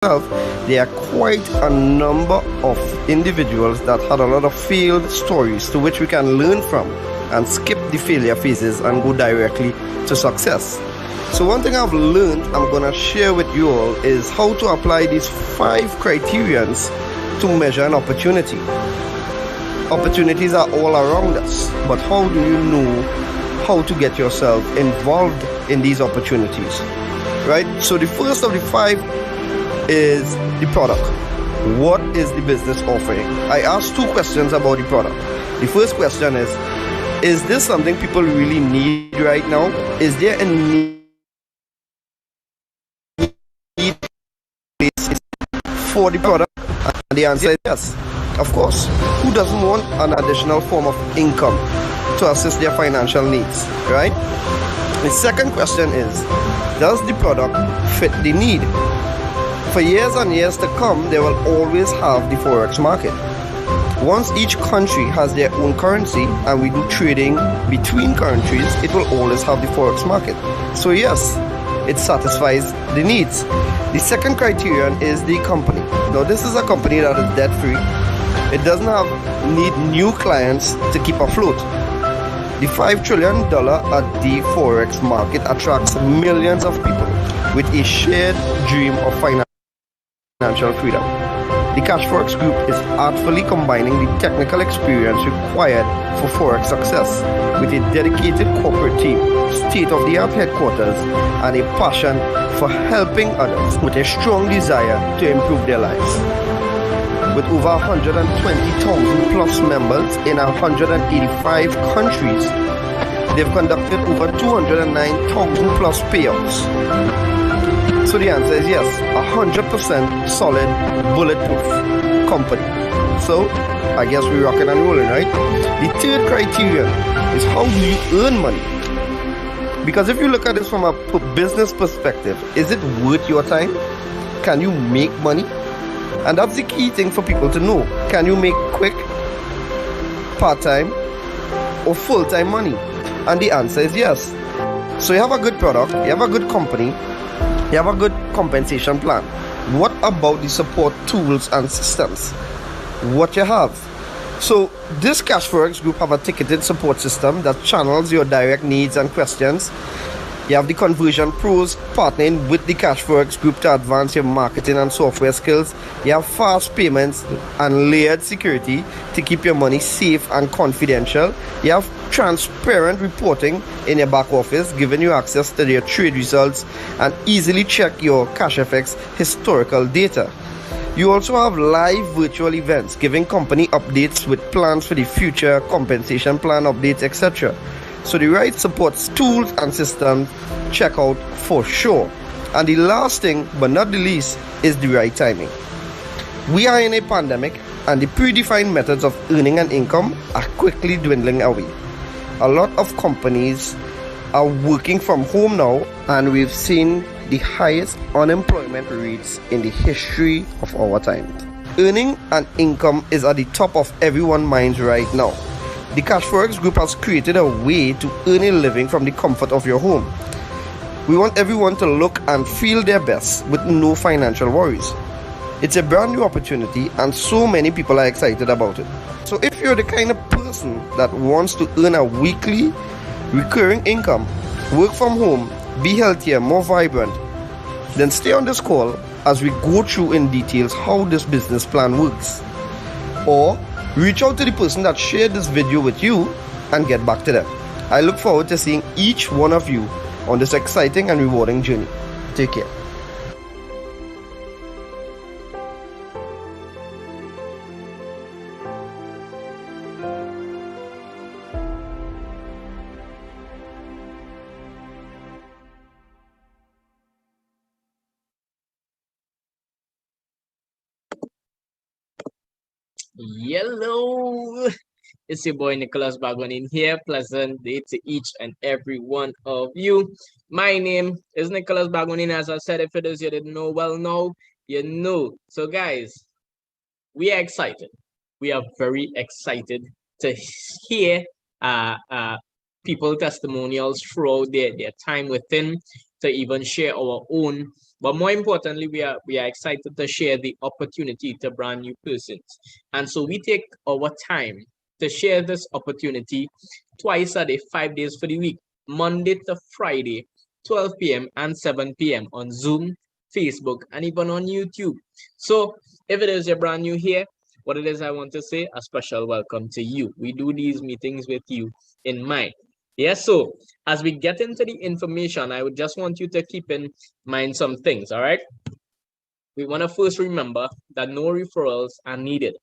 there are quite a number of individuals that had a lot of failed stories to which we can learn from and skip the failure phases and go directly to success. So one thing I've learned I'm going to share with you all is how to apply these 5 criterions to measure an opportunity. Opportunities are all around us, but how do you know how to get yourself involved in these opportunities? Right? So the first of the 5 is the product. What is the business offering? I asked 2 questions about the product. The first question is this something people really need right now? Is there a need for the product? And the answer is yes, of course. Who doesn't want an additional form of income to assist their financial needs, right? The second question is, does the product fit the need? For years and years to come, they will always have the Forex market. Once each country has their own currency and we do trading between countries, it will always have the Forex market. So yes, it satisfies the needs. The second criterion is the company. Now this is a company that is debt free. It doesn't need new clients to keep afloat. The $5 trillion at the Forex market attracts millions of people with a shared dream of financial freedom. The Cashfx group is artfully combining the technical experience required for Forex success with a dedicated corporate team, state-of-the-art headquarters, and a passion for helping others with a strong desire to improve their lives. With over 120,000 plus members in 185 countries, they've conducted over 209,000 plus payouts. So the answer is yes, 100% solid, bulletproof company. So I guess we're rocking and rolling, right? The third criterion is how do you earn money? Because if you look at this from a business perspective, is it worth your time? Can you make money? And that's the key thing for people to know. Can you make quick, part-time, or full-time money? And the answer is yes. So you have a good product, you have a good company, you have a good compensation plan. What about the support tools and systems? What you have? So this Cashfx group have a ticketed support system that channels your direct needs and questions. You have the conversion pros partnering with the Cashfx group to advance your marketing and software skills. You have fast payments and layered security to keep your money safe and confidential. You have transparent reporting in your back office, giving you access to your trade results and easily check your Cashfx historical data. You also have live virtual events giving company updates with plans for the future, compensation plan updates, etc. So the right support tools and systems, check out for sure. And the last thing but not the least is the right timing. We are in a pandemic and the predefined methods of earning an income are quickly dwindling away. A lot of companies are working from home now, and we've seen the highest unemployment rates in the history of our time. Earning an income is at the top of everyone's minds right now. The Cashfx group has created a way to earn a living from the comfort of your home. We want everyone to look and feel their best with no financial worries. It's a brand new opportunity and so many people are excited about it. So if you're the kind of person that wants to earn a weekly recurring income, work from home, be healthier, more vibrant, then stay on this call as we go through in details how this business plan works. Or reach out to the person that shared this video with you and get back to them. I look forward to seeing each one of you on this exciting and rewarding journey. Take care. Hello, it's your boy Nicholas Bagon in here. Pleasant day to each and every one of you. My name is Nicholas Bagonin. As I said, if it is you didn't know, well, now you know. So, guys, we are excited. We are very excited to hear people testimonials throughout their time within, to even share our own But more importantly, we are excited to share the opportunity to brand new persons. And so we take our time to share this opportunity twice a day, 5 days for the week, Monday to Friday, 12 p.m. and 7 p.m. on Zoom, Facebook, and even on YouTube. So if it is you're brand new here, what it is I want to say, a special welcome to you. We do these meetings with you in mind. Yes, so as we get into the information, I would just want you to keep in mind some things, all right? We want to first remember that no referrals are needed.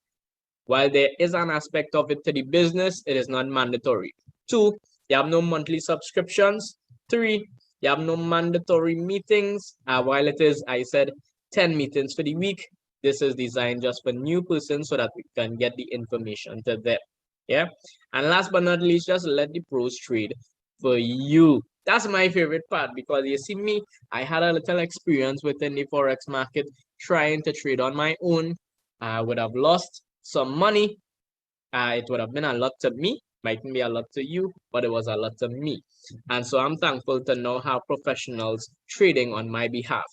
While there is an aspect of it to the business, it is not mandatory. 2, you have no monthly subscriptions. 3, you have no mandatory meetings. While it is, I said, 10 meetings for the week, this is designed just for new persons so that we can get the information to them. Yeah. And last but not least, just let the pros trade for you. That's my favorite part because you see me, I had a little experience within the Forex market trying to trade on my own. I would have lost some money. It would have been a lot to me, mightn't be a lot to you, but it was a lot to me. And so I'm thankful to now have professionals trading on my behalf.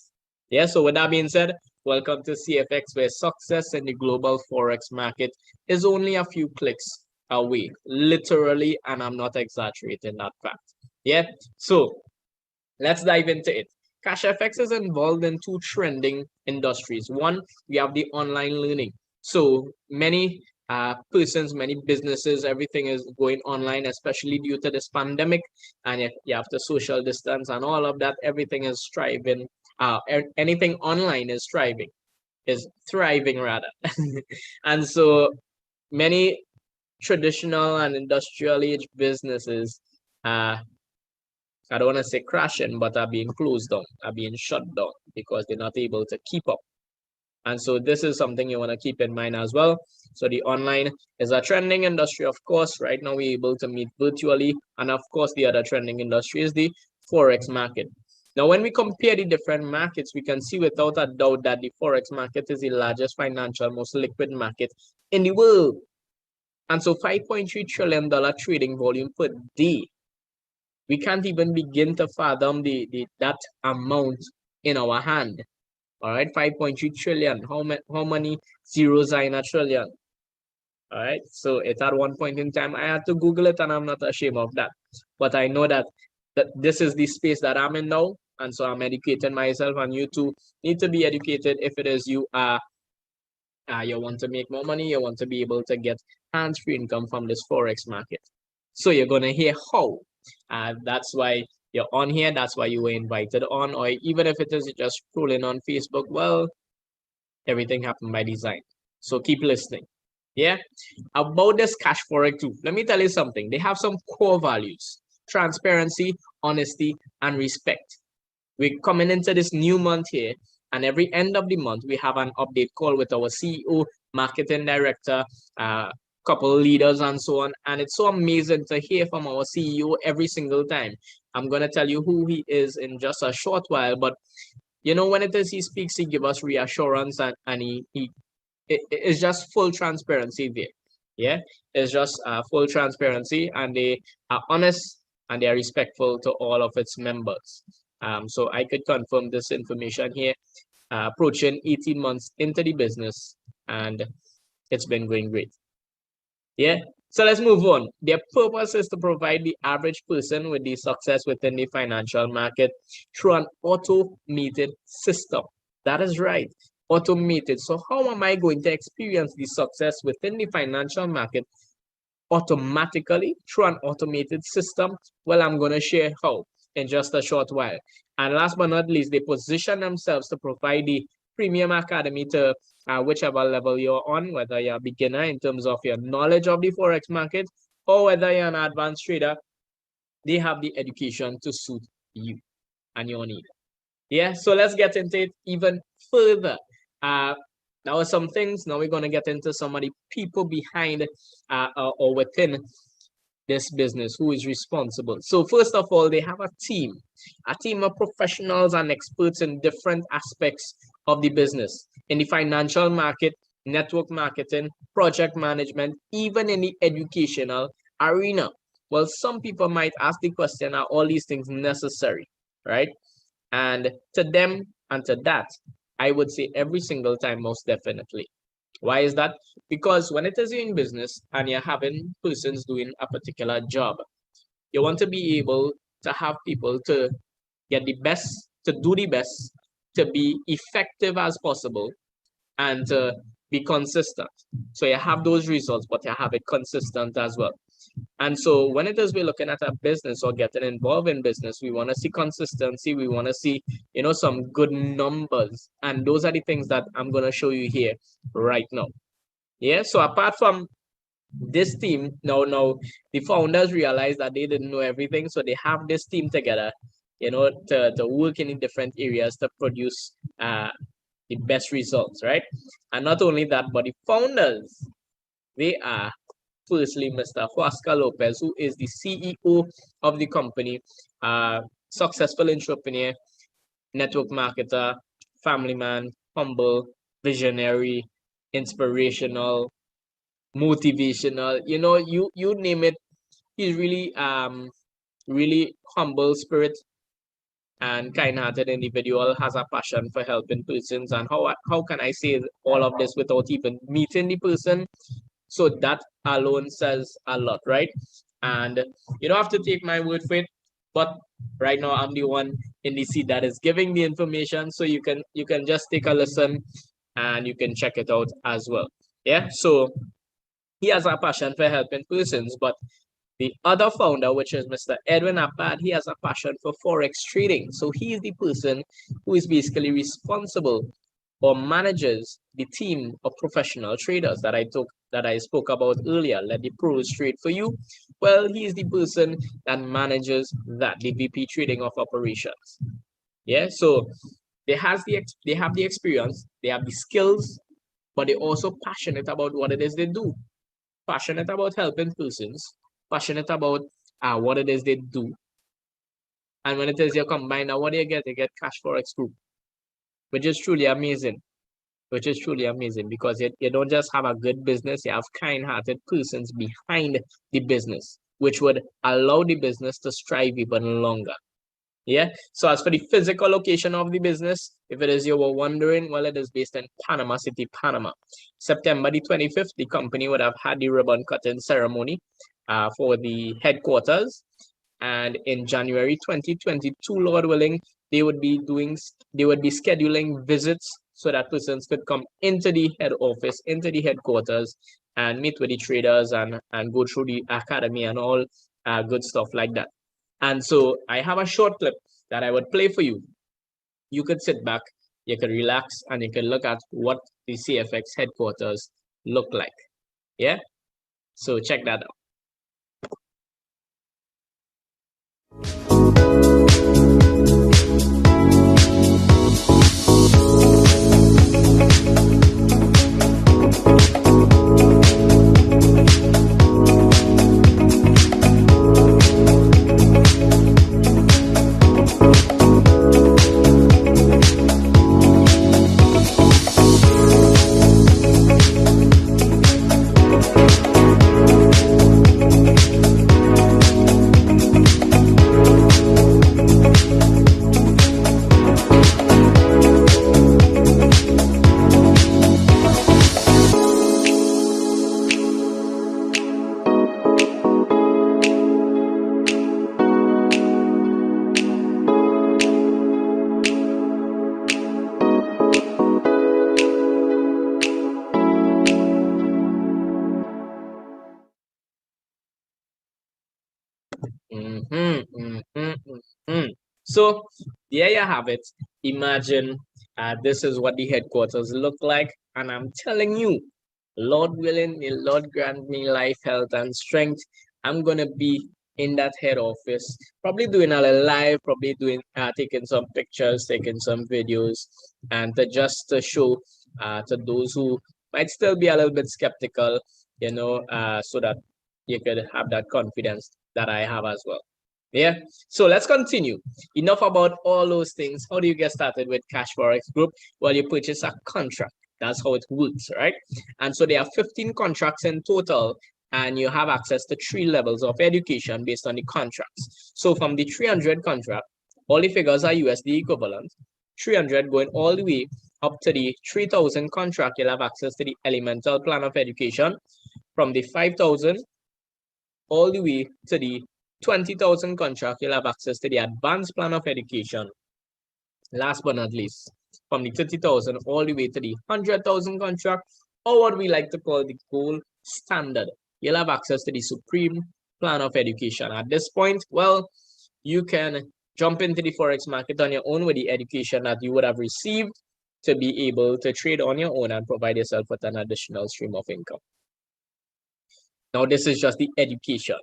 Yeah, so with that being said, welcome to CFX, where success in the global Forex market is only a few clicks away, literally, and I'm not exaggerating that fact. Yeah, so let's dive into it. Cashfx is involved in 2 trending industries. One, we have the online learning. So many persons, many businesses, everything is going online, especially due to this pandemic. And you have to social distance and all of that. Everything is thriving. Anything online is thriving rather. And so many traditional and industrial age businesses I don't want to say crashing, but are being closed down, are being shut down because they're not able to keep up. And so this is something you want to keep in mind as well. So the online is a trending industry, of course. Right now we're able to meet virtually. And of course, the other trending industry is the Forex market. Now, when we compare the different markets, we can see without a doubt that the Forex market is the largest financial, most liquid market in the world. And so $5.3 trillion trading volume per day. We can't even begin to fathom that amount in our hand. All right, 5.3 trillion. How many zeros are in a trillion? All right, so at one point in time, I had to Google it, and I'm not ashamed of that. But I know that this is the space that I'm in now, and so I'm educating myself, and you too need to be educated if it is you you want to make more money, you want to be able to get hands-free income from this Forex market. So you're gonna hear how. That's why you're on here. That's why you were invited on, or even if it is just scrolling on Facebook, well, everything happened by design. So keep listening. Yeah. About this cash forex too, let me tell you something. They have some core values: transparency, honesty, and respect. We're coming into this new month here, and every end of the month we have an update call with our CEO, marketing director, couple leaders, and so on. And it's so amazing to hear from our CEO every single time. I'm gonna tell you who he is in just a short while, but you know, when it is he speaks, he gives us reassurance, and it's just full transparency there. Yeah, it's just full transparency, and they are honest and they are respectful to all of its members. So I could confirm this information here, approaching 18 months into the business, and it's been going great. Yeah. So let's move on. Their purpose is to provide the average person with the success within the financial market through an automated system. That is right. Automated. So how am I going to experience the success within the financial market automatically through an automated system? Well, I'm going to share how in just a short while. And last but not least, they position themselves to provide the premium academy to whichever level you're on, whether you're a beginner in terms of your knowledge of the Forex market, or whether you're an advanced trader. They have the education to suit you and your need. Yeah, so let's get into it even further. There were some things. Now we're going to get into some of the people behind or within this business who is responsible. So first of all, they have a team of professionals and experts in different aspects of the business, in the financial market, network marketing, project management, even in the educational arena. Well, some people might ask the question, are all these things necessary, right? And to them, And to that, I would say every single time, most definitely. Why is that? Because when it is you're in business and you're having persons doing a particular job, you want to be able to have people to get the best, to do the best, to be effective as possible, and to be consistent. So you have those results, but you have it consistent as well. And so when it is we're looking at a business or getting involved in business, we want to see consistency. We want to see, some good numbers. And those are the things that I'm going to show you here right now. Yeah. So apart from this team, now the founders realized that they didn't know everything. So they have this team together, to work in different areas to produce the best results, right? And not only that, but the founders, they are firstly Mr. Huasca Lopez, who is the CEO of the company, successful entrepreneur, network marketer, family man, humble, visionary, inspirational, motivational, you name it. He's really humble spirit and kind-hearted individual, has a passion for helping persons. And how can I say all of this without even meeting the person? So that alone says a lot, right? And you don't have to take my word for it, but right now I'm the one in the seat that is giving the information. So you can just take a listen and you can check it out as well. Yeah. So he has a passion for helping persons, but the other founder, which is Mr. Edwin Apad, he has a passion for Forex trading. So he is the person who is basically responsible or manages the team of professional traders that I spoke about earlier. Let the pros trade for you. Well, he is the person that manages that, the VP trading of operations. Yeah, so they have the experience, they have the skills, but they're also passionate about what it is they do. Passionate about helping persons, passionate about what it is they do. And when it is you combine, now what do you get? You get Cashfx Group, which is truly amazing. Because you don't just have a good business, you have kind-hearted persons behind the business, which would allow the business to strive even longer. Yeah. So as for the physical location of the business, if it is you were wondering, well, it is based in Panama City, Panama. September the 25th, the company would have had the ribbon cutting ceremony for the headquarters. And in January 2022, Lord willing, they would be scheduling visits so that persons could come into the head office, into the headquarters, and meet with the traders and go through the academy and all good stuff like that. And so I have a short clip that I would play for you. You could sit back, you could relax, and you can look at what the CFX headquarters look like. Yeah? So check that out. So there you have it. Imagine this is what the headquarters look like. And I'm telling you, Lord willing, may Lord grant me life, health, and strength. I'm going to be in that head office, probably doing a live, probably doing taking some pictures, taking some videos, and to show to those who might still be a little bit skeptical, so that you could have that confidence that I have as well. Yeah. So let's continue. Enough about all those things. How do you get started with Cashfx Group? Well, you purchase a contract. That's how it works, right? And so there are 15 contracts in total, and you have access to 3 levels of education based on the contracts. So from the 300 contract, all the figures are USD equivalent. 300 going all the way up to the 3,000 contract, you'll have access to the elemental plan of education. From the 5,000 all the way to the 20,000 contract, you'll have access to the advanced plan of education. Last but not least, from the 30,000 all the way to the 100,000 contract, or what we like to call the gold standard, you'll have access to the supreme plan of education. At this point, well, you can jump into the Forex market on your own with the education that you would have received to be able to trade on your own and provide yourself with an additional stream of income. Now, this is just the education.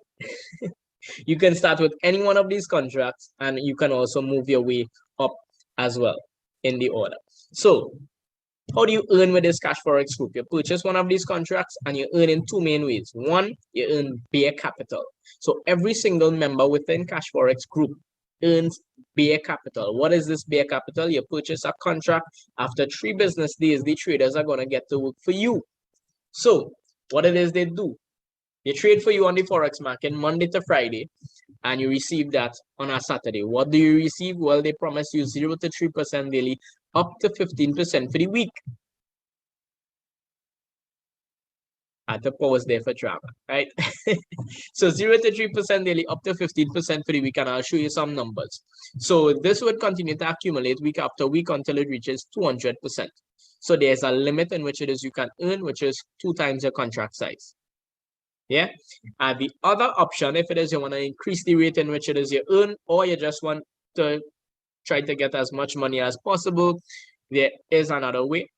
You can start with any one of these contracts, and you can also move your way up as well in the order. So, how do you earn with this Cash Forex group? You purchase one of these contracts and you earn in two main ways. One, you earn bare capital. So every single member within Cash Forex group earns bare capital. What is this bare capital? You purchase a contract. After 3 business days, the traders are going to get to work for you. So what it is they do, they trade for you on the Forex market Monday to Friday, and you receive that on a Saturday. What do you receive? Well, they promise you 0 to 3% daily, up to 15% for the week. I had to pause there for drama, right? So 0 to 3% daily, up to 15% for the week, and I'll show you some numbers. So this would continue to accumulate week after week until it reaches 200%. So there's a limit in which it is you can earn, which is 2 times your contract size. Yeah. And the other option, if it is you want to increase the rate in which it is you earn, or you just want to try to get as much money as possible, there is another way.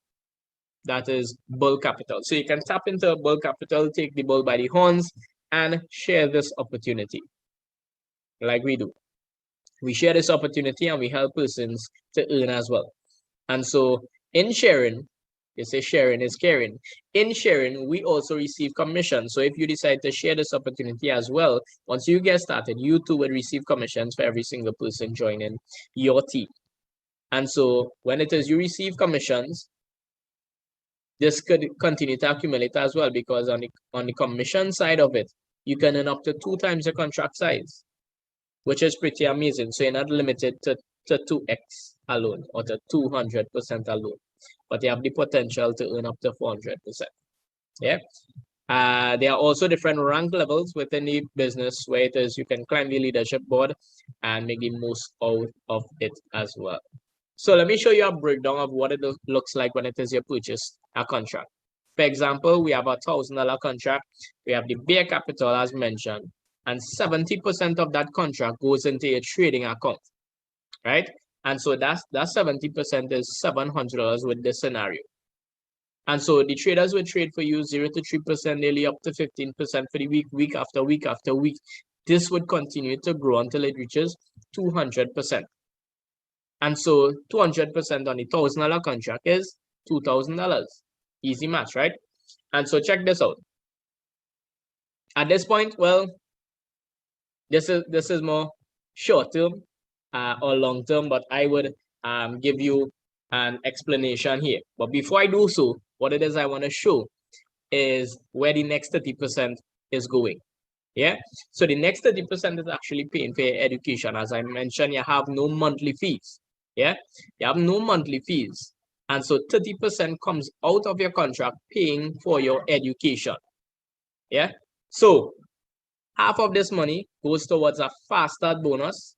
That is bull capital. So you can tap into bull capital, take the bull by the horns, and share this opportunity like we do. We share this opportunity and we help persons to earn as well. And so in sharing, you say sharing is caring. In sharing, we also receive commission. So if you decide to share this opportunity as well, once you get started, you too will receive commissions for every single person joining your team. And so when it is you receive commissions, this could continue to accumulate as well, because on the commission side of it, you can earn up to 2 times your contract size, which is pretty amazing. So you're not limited to 2x alone or to 200% alone, but you have the potential to earn up to 400%. Yeah. There are also different rank levels within the business where it is you can climb the leadership board and make the most out of it as well. So let me show you a breakdown of what it looks like when it is you purchase a contract. For example, we have a $1,000 contract. We have the bare capital as mentioned, and 70% of that contract goes into a trading account, right? And so that 70% is $700 with this scenario. And so the traders will trade for you 0 to 3% daily, up to 15% for the week, week after week after week. This would continue to grow until it reaches 200%. And so 200% on the $1,000 contract is $2,000. Easy math, right? And so check this out. At this point, well, this is more short term or long term, but I would give you an explanation here. But before I do so, what it is I want to show is where the next 30% is going. Yeah. So the next 30% is actually paying for your education. As I mentioned, you have no monthly fees. Yeah, you have no monthly fees. And so 30% comes out of your contract paying for your education. Yeah. So half of this money goes towards a fast start bonus.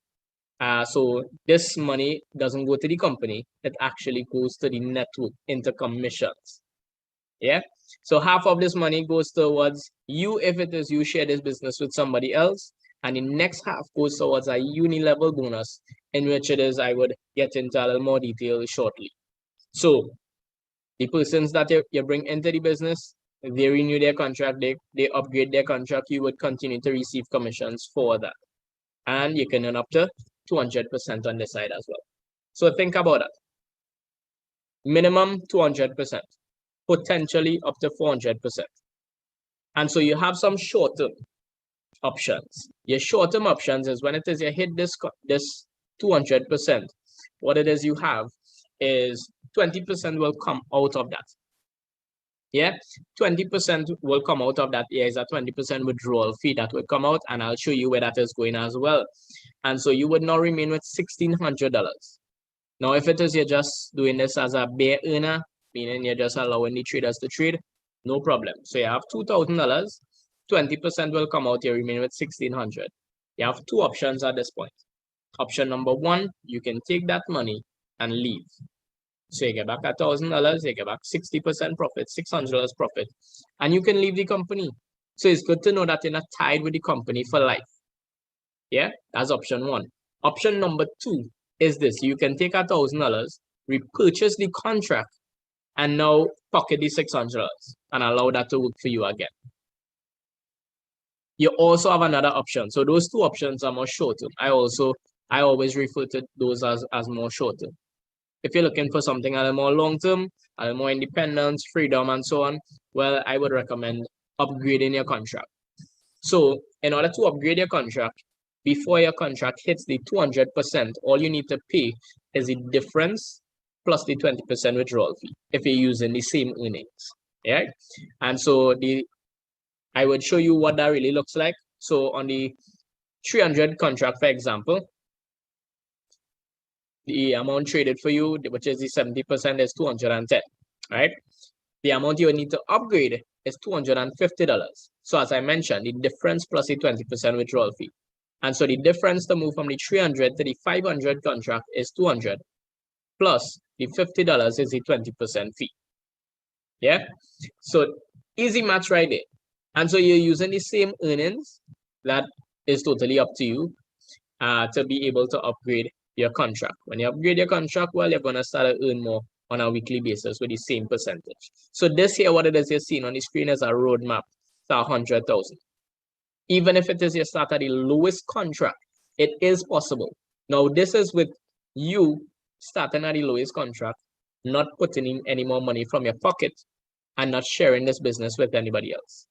So this money doesn't go to the company. It actually goes to the network into commissions. Yeah. So half of this money goes towards you if it is you share this business with somebody else. And the next half goes towards a uni-level bonus, in which it is I would get into a little more detail shortly. So the persons that you bring into the business, they renew their contract, they upgrade their contract, you would continue to receive commissions for that. And you can earn up to 200% on this side as well. So think about that. Minimum 200%, potentially up to 400%. And so you have some short-term options. Your short-term options is when it is you hit this 200%, what it is you have is 20% will come out of that. Yeah, 20% will come out of that. There is a 20% withdrawal fee that will come out, and I'll show you where that is going as well. And so you would now remain with $1,600. Now, if it is you're just doing this as a bare earner, meaning you're just allowing the traders to trade, no problem. So you have $2,000, 20% will come out, you remain with 1,600. You have two options at this point. Option number one, you can take that money and leave. So you get back $1,000, you get back 60% profit, $600 profit, and you can leave the company. So it's good to know that you're not tied with the company for life. Yeah, that's option one. Option number two is this. You can take $1,000, repurchase the contract, and now pocket the $600 and allow that to work for you again. You also have another option. So those two options are more short-term. I always refer to those as more short-term. If you're looking for something a little more long-term, a little more independence, freedom, and so on, well, I would recommend upgrading your contract. So in order to upgrade your contract, before your contract hits the 200%, all you need to pay is the difference plus the 20% withdrawal fee if you're using the same earnings. Yeah. And so I would show you what that really looks like. So on the 300 contract, for example, the amount traded for you, which is the 70%, is 210, right? The amount you need to upgrade is $250. So as I mentioned, the difference plus the 20% withdrawal fee. And so the difference to move from the 300 to the 500 contract is 200 plus the $50 is the 20% fee. Yeah. So easy match right there. And so you're using the same earnings. That is totally up to you to be able to upgrade your contract. When you upgrade your contract, well, you're going to start to earn more on a weekly basis with the same percentage. So this here, what it is you're seeing on the screen is a roadmap to 100,000. Even if it is you start at the lowest contract, it is possible. Now, this is with you starting at the lowest contract, not putting in any more money from your pocket and not sharing this business with anybody else.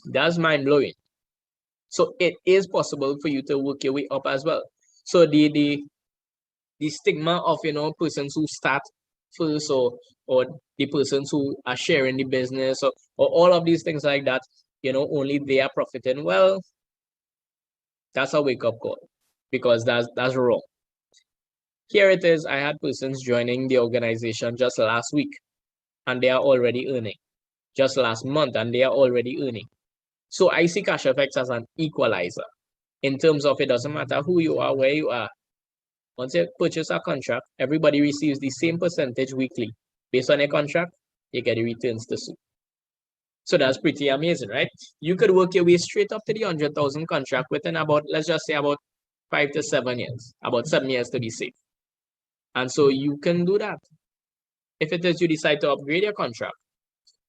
That's mind-blowing. So it is possible for you to work your way up as well. So the stigma of, persons who start first or the persons who are sharing the business or all of these things like that, only they are profiting. Well, that's a wake-up call because that's wrong. Here it is. I had persons joining the organization just last week and they are already earning. Just last month and they are already earning. So I see Cashfx as an equalizer in terms of it doesn't matter who you are, where you are. Once you purchase a contract, everybody receives the same percentage weekly. Based on your contract, you get the returns to suit. So that's pretty amazing, right? You could work your way straight up to the 100,000 contract within about, let's just say about 5 to 7 years, about 7 years to be safe. And so you can do that. If it is you decide to upgrade your contract,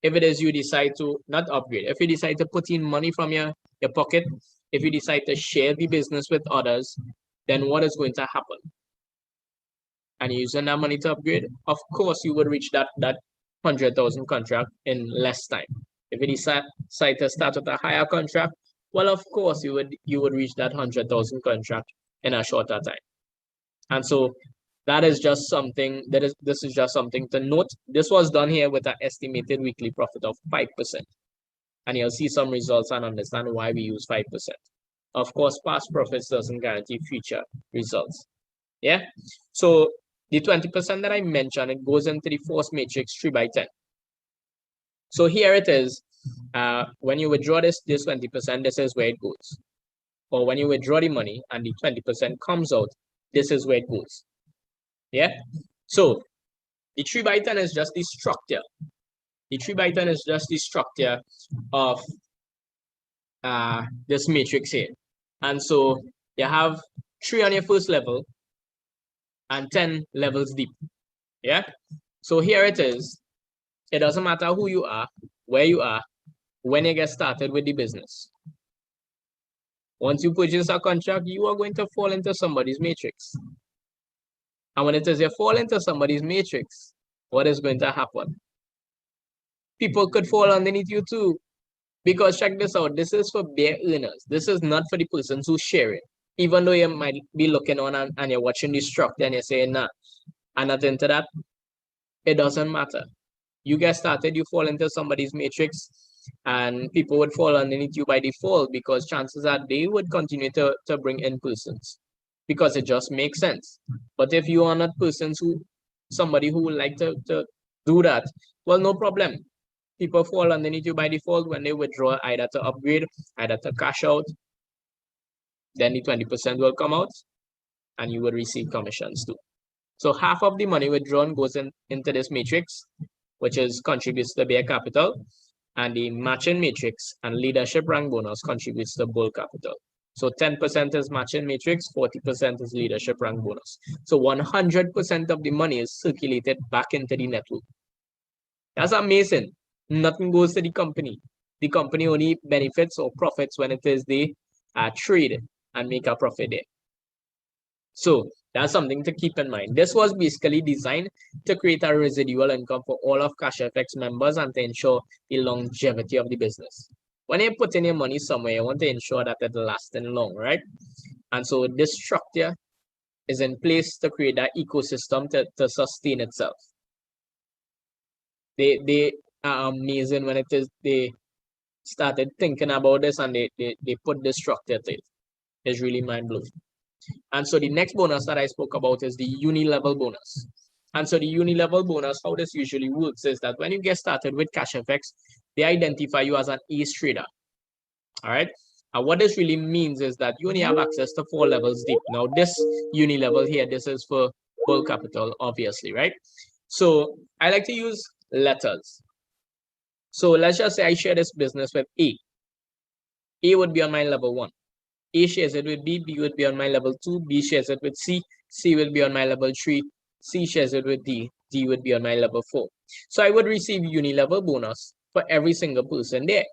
if it is you decide to not upgrade, if you decide to put in money from your pocket, if you decide to share the business with others, then what is going to happen? And using that money to upgrade, of course, you would reach that 100,000 contract in less time. If you decide to start with a higher contract, well, of course, you would reach that 100,000 contract in a shorter time. And so that is just something this is just something to note. This was done here with an estimated weekly profit of 5%. And you'll see some results and understand why we use 5%. Of course, past profits doesn't guarantee future results. Yeah. So the 20% that I mentioned, it goes into the force matrix 3x10. So here it is. When you withdraw this 20%, this is where it goes. Or when you withdraw the money and the 20% comes out, this is where it goes. Yeah. So the 3x10 is just the structure. The 3x10 is just the structure of this matrix here. And so you have 3 on your first level and 10 levels deep. Yeah. So here it is. It doesn't matter who you are, where you are, when you get started with the business. Once you purchase a contract, you are going to fall into somebody's matrix. And when it is you fall into somebody's matrix, what is going to happen? People could fall underneath you too. Because check this out, this is for bare earners. This is not for the persons who share it. Even though you might be looking on and you're watching the structure and you're saying, nah, I'm not into that. It doesn't matter. You get started, you fall into somebody's matrix, and people would fall underneath you by default because chances are they would continue to bring in persons. because it just makes sense. But if you are not somebody who would like to do that, well, no problem. People fall underneath you by default when they withdraw, either to upgrade, either to cash out. Then the 20% will come out and you will receive commissions too. So half of the money withdrawn goes into this matrix, which contributes to bare capital, and the matching matrix and leadership rank bonus contributes to bull capital. So 10% is matching matrix, 40% is leadership rank bonus. So 100% of the money is circulated back into the network. That's amazing. Nothing goes to the company. The company only benefits or profits when it is they trade and make a profit there. So that's something to keep in mind. This was basically designed to create a residual income for all of Cashfx members and to ensure the longevity of the business. When you put in your money somewhere, you want to ensure that it lasts long, right? And so this structure is in place to create that ecosystem to sustain itself. They are amazing when they started thinking about this and they put this structure to it. It's really mind-blowing. And so the next bonus that I spoke about is the uni-level bonus. And so the uni-level bonus, how this usually works is that when you get started with Cashfx, they identify you as an ace trader. All right. And what this really means is that you only have access to 4 levels deep. Now, this uni level here, this is for bull capital, obviously, right? So I like to use letters. So let's just say I share this business with A. A would be on my level 1. A shares it with B, B would be on my level 2, B shares it with C, C will be on my level 3, C shares it with D, D would be on my level 4. So I would receive uni-level bonus for every single person there.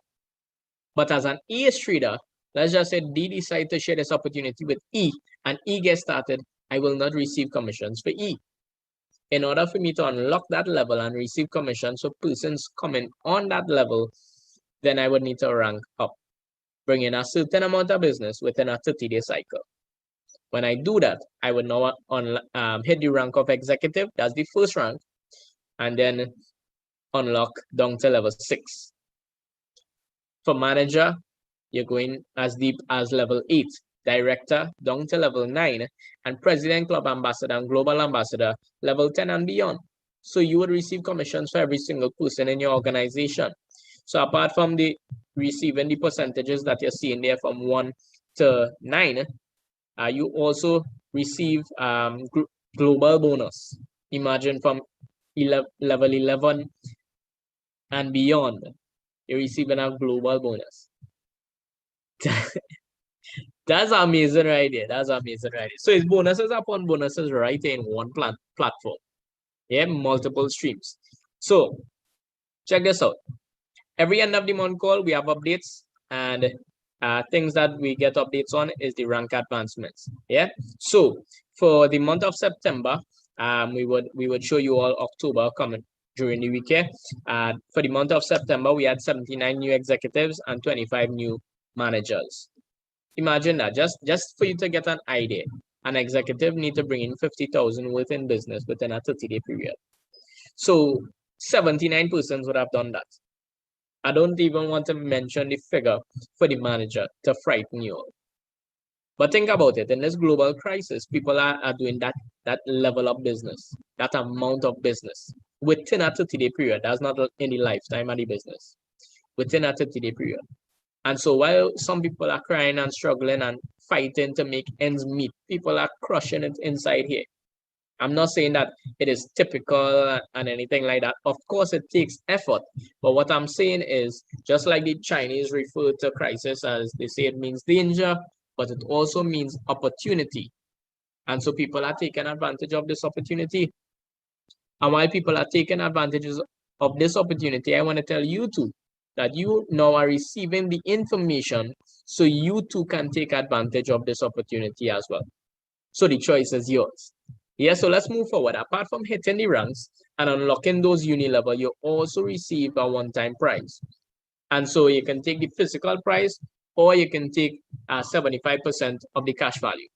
But as an ace trader, let's just say D decide to share this opportunity with E and E gets started, I will not receive commissions for E. In order for me to unlock that level and receive commissions for persons coming on that level, then I would need to rank up, bring in a certain amount of business within a 30-day cycle. When I do that, I would now hit the rank of executive, that's the first rank, and then unlock down to level 6. For manager, you're going as deep as level 8, director down to level 9, and president, club ambassador, and global ambassador, level 10 and beyond. So you would receive commissions for every single person in your organization. So apart from the receiving the percentages that you're seeing there from 1 to 9, you also receive global bonus. Imagine from level 11 and beyond, you're receiving a global bonus. That's amazing right there. That's amazing right there. So it's bonuses upon bonuses right in one platform. Yeah, multiple streams. So check this out. Every end of the month call, we have updates, and things that we get updates on is the rank advancements. Yeah. So for the month of September, we would show you all October coming during the week here. For the month of September, we had 79 new executives and 25 new managers. Imagine that, just for you to get an idea, an executive need to bring in 50,000 within business within a 30-day period. So 79 persons would have done that. I don't even want to mention the figure for the manager to frighten you all. But think about it, in this global crisis, people are doing that level of business, that amount of business within a 30-day period. That's not in the lifetime of the business, within a 30-day period. And so while some people are crying and struggling and fighting to make ends meet, people are crushing it inside here. I'm not saying that it is typical and anything like that. Of course, it takes effort. But what I'm saying is, just like the Chinese refer to crisis as they say it means danger, but it also means opportunity. And so people are taking advantage of this opportunity. And while people are taking advantages of this opportunity, I want to tell you too, that you now are receiving the information so you too can take advantage of this opportunity as well. So the choice is yours. Yeah, so let's move forward. Apart from hitting the ranks and unlocking those uni level, you also receive a one-time prize. And so you can take the physical prize or you can take 75% of the cash value.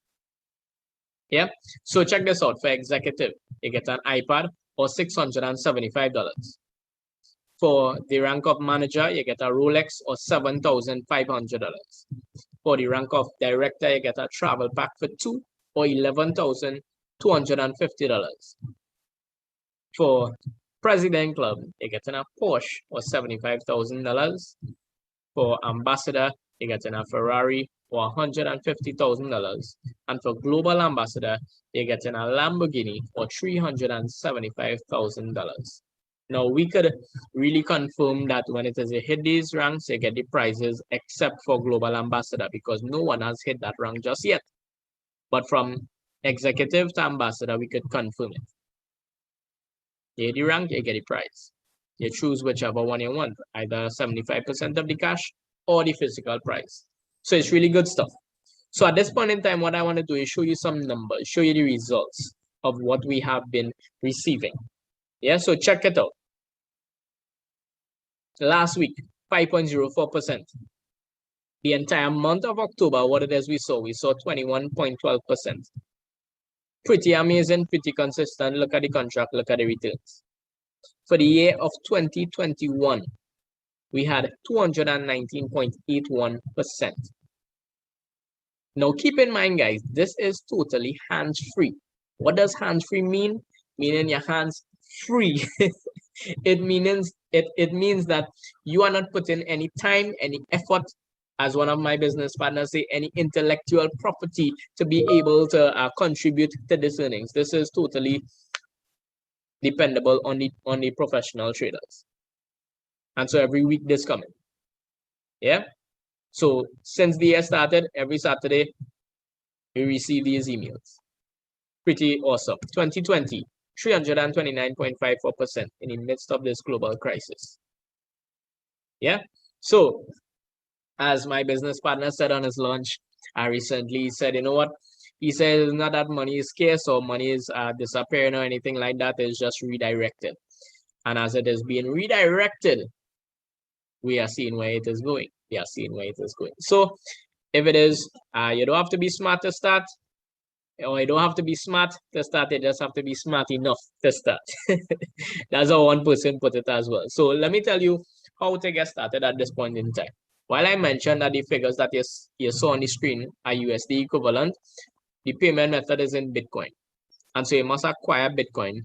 Yeah, so check this out. For executive, you get an iPad or $675. For the rank of manager, you get a Rolex or $7,500. For the rank of director, you get a travel pack for 2 or $11,250. For President Club, you're getting a Porsche or $75,000. For Ambassador, you're getting a Ferrari or $150,000. And for Global Ambassador, you're getting a Lamborghini or $375,000. Now, we could really confirm that when it is a hit these ranks, you get the prizes except for Global Ambassador because no one has hit that rank just yet. But from executive to ambassador, we could confirm it. You get the rank, you get the prize. You choose whichever one you want, either 75% of the cash or the physical prize. So it's really good stuff. So at this point in time, what I want to do is show you some numbers, show you the results of what we have been receiving. Yeah, so check it out. Last week, 5.04%. The entire month of October, what it is we saw 21.12%. Pretty amazing, pretty consistent. Look at the contract, look at the returns. For the year of 2021, we had 219.81%. Now, keep in mind, guys, this is totally hands-free. What does hands-free mean? Meaning your hands free. It means that you are not putting any time, any effort, as one of my business partners say, any intellectual property to be able to contribute to this earnings. This is totally dependable on the professional traders. And so every week this coming. Yeah. So since the year started, every Saturday, we receive these emails. Pretty awesome. 2020, 329.54% in the midst of this global crisis. Yeah. So as my business partner said on his launch recently, he said, you know what? He said it's not that money is scarce or money is disappearing or anything like that. It's just redirected. And as it is being redirected, we are seeing where it is going. We are seeing where it is going. So if it is, you don't have to be smart to start, or you don't have to be smart to start, you just have to be smart enough to start. That's how one person put it as well. So let me tell you how to get started at this point in time. While I mentioned that the figures that you saw on the screen are USD equivalent, the payment method is in Bitcoin. And so you must acquire Bitcoin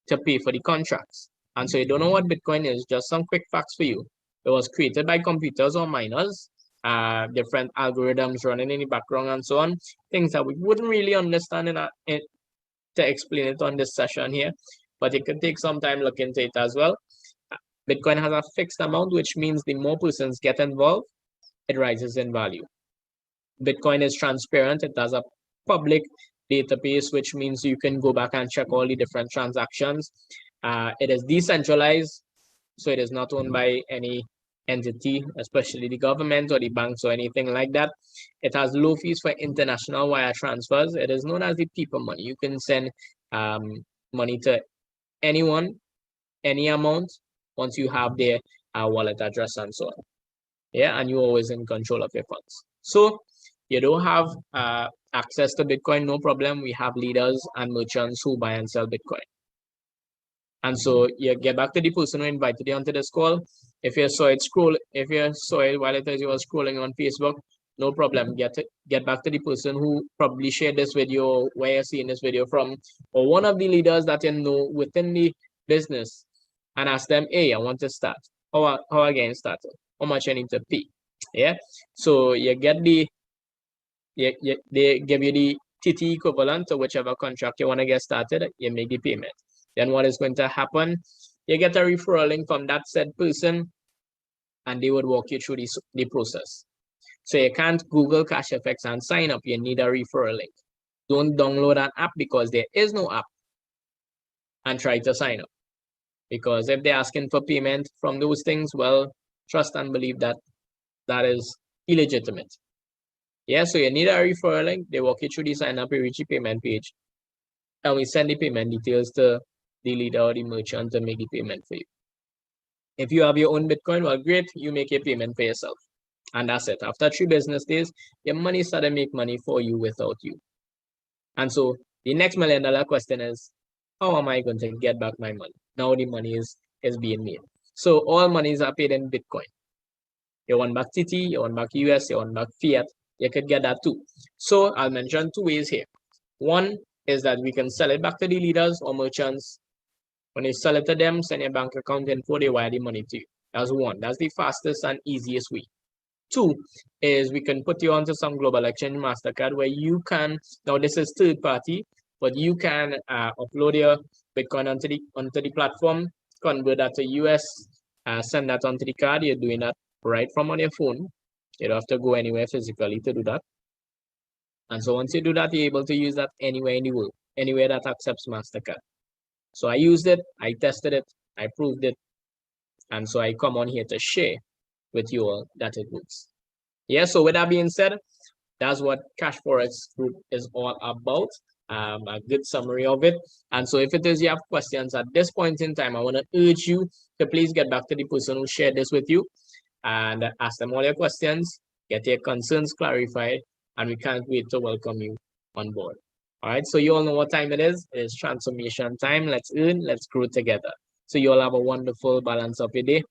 to pay for the contracts. And so you don't know what Bitcoin is, just some quick facts for you. It was created by computers or miners, different algorithms running in the background and so on, things that we wouldn't really understand to explain it on this session here, but it could take some time look into it as well. Bitcoin has a fixed amount, which means the more persons get involved, it rises in value. Bitcoin is transparent. It has a public database, which means you can go back and check all the different transactions. It is decentralized, so it is not owned by any entity, especially the government or the banks or anything like that. It has low fees for international wire transfers. It is known as the people money. You can send money to anyone, any amount, once you have their wallet address and so on. Yeah, and you're always in control of your funds. So you don't have access to Bitcoin, no problem. We have leaders and merchants who buy and sell Bitcoin. And so you get back to the person who invited you onto this call. If you saw it while it is you were scrolling on Facebook, no problem. Get back to the person who probably shared this video, where you're seeing this video from, or one of the leaders that you know within the business, and ask them, hey, I want to start. How I get started? How much I need to pay? Yeah. So you get they give you the TT equivalent to whichever contract you want to get started. You make the payment. Then what is going to happen? You get a referral link from that said person, and they would walk you through the process. So you can't Google Cashfx and sign up. You need a referral link. Don't download an app because there is no app and try to sign up. Because if they're asking for payment from those things, well, trust and believe that that is illegitimate. Yeah, so you need a referral link. They walk you through the sign up, you reach the payment page, and we send the payment details to the leader or the merchant to make the payment for you. If you have your own Bitcoin, well, great, you make a payment for yourself. And that's it. After 3 business days, your money started to make money for you without you. And so the next $1 million question is, how am I going to get back my money? Now the money is being made. So all monies are paid in Bitcoin. You want back TT, you want back US, you want back fiat, you could get that too. So I'll mention 2 ways here. One is that we can sell it back to the leaders or merchants. When you sell it to them, send your bank account info, they wire the money to you. That's one. That's the fastest and easiest way. Two is we can put you onto some global exchange MasterCard where you can, now this is third party, but you can upload your Bitcoin onto the platform, convert that to US, send that onto the card. You're doing that right from on your phone. You don't have to go anywhere physically to do that. And so once you do that, you're able to use that anywhere in the world, anywhere that accepts MasterCard. So I used it, I tested it, I proved it. And so I come on here to share with you all that it works. Yeah, so with that being said, that's what Cashfx Group is all about. A good summary of it. And so if it is you have questions at this point in time, I want to urge you to please get back to the person who shared this with you and ask them all your questions, get your concerns clarified, and we can't wait to welcome you on board. All right, so you all know what time it is. It is transformation time. Let's earn, let's grow together. So you all have a wonderful balance of your day.